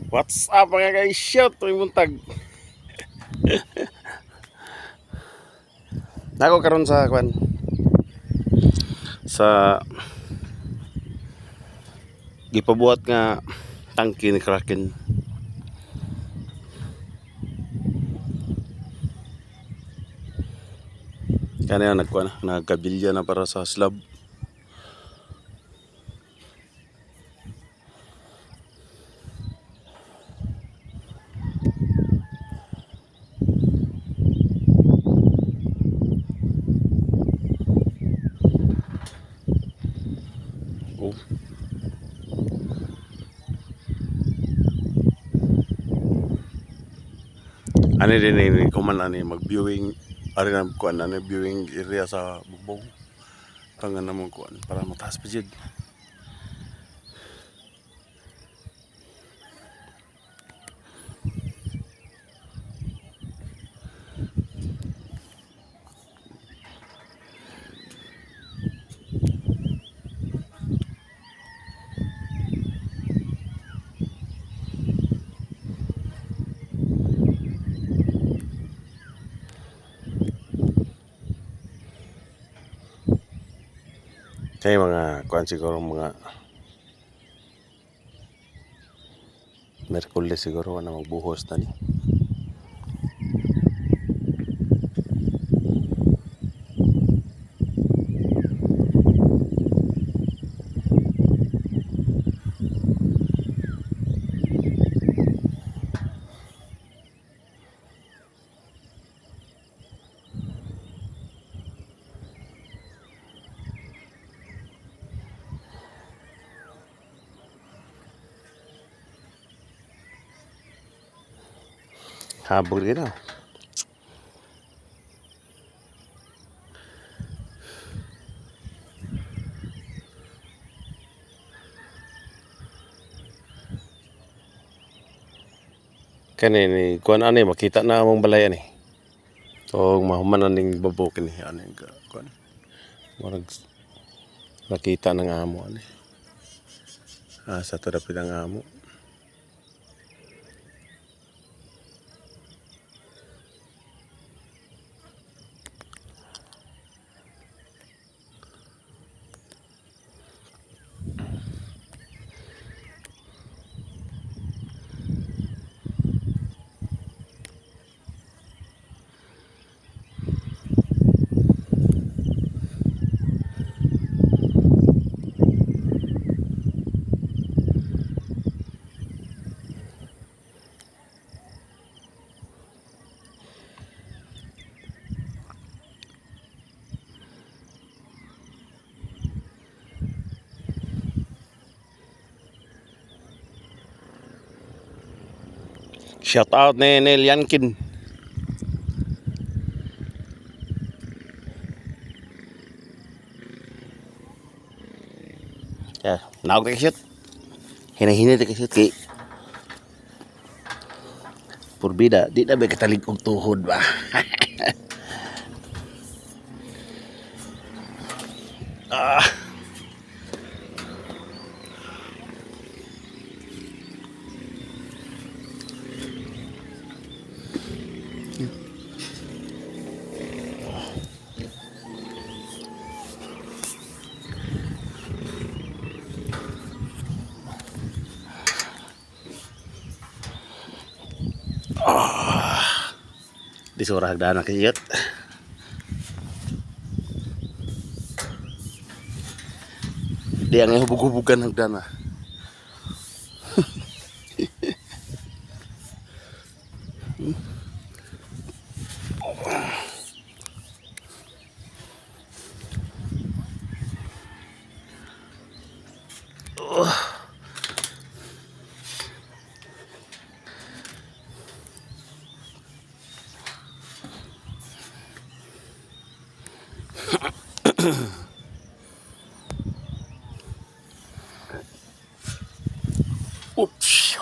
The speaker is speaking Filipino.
What's up mga guys? Shout to imuntag. Nako karon sa kwan sa gipabuhat nga tangke ni Kraken. Kanya nagkuan nagkabilya na para sa slab. Oh. Ano din ni kuman ani mag-viewing ari na kuan ani viewing area sa Bugbog. Tangan na mo kuan para mataas pa jud. Kaya mga kuan siguro mga Merkulis siguro na magbuhos na ni. Habol ka na. Kani kuan ani makita na among balay ani. O mahuman ning babo kini ani kuan. Murag nakita ng amo ani. Sa terapi ng amo. Shout out ni Neil Yankin. Ya, naog ka shoot. Hina-hina ka shoot kay purbida, di na ba katalig og tuhod ba? Ah. Di surah hagdanan kayat. Di ang hubug-hubugan hagdanan. Oops.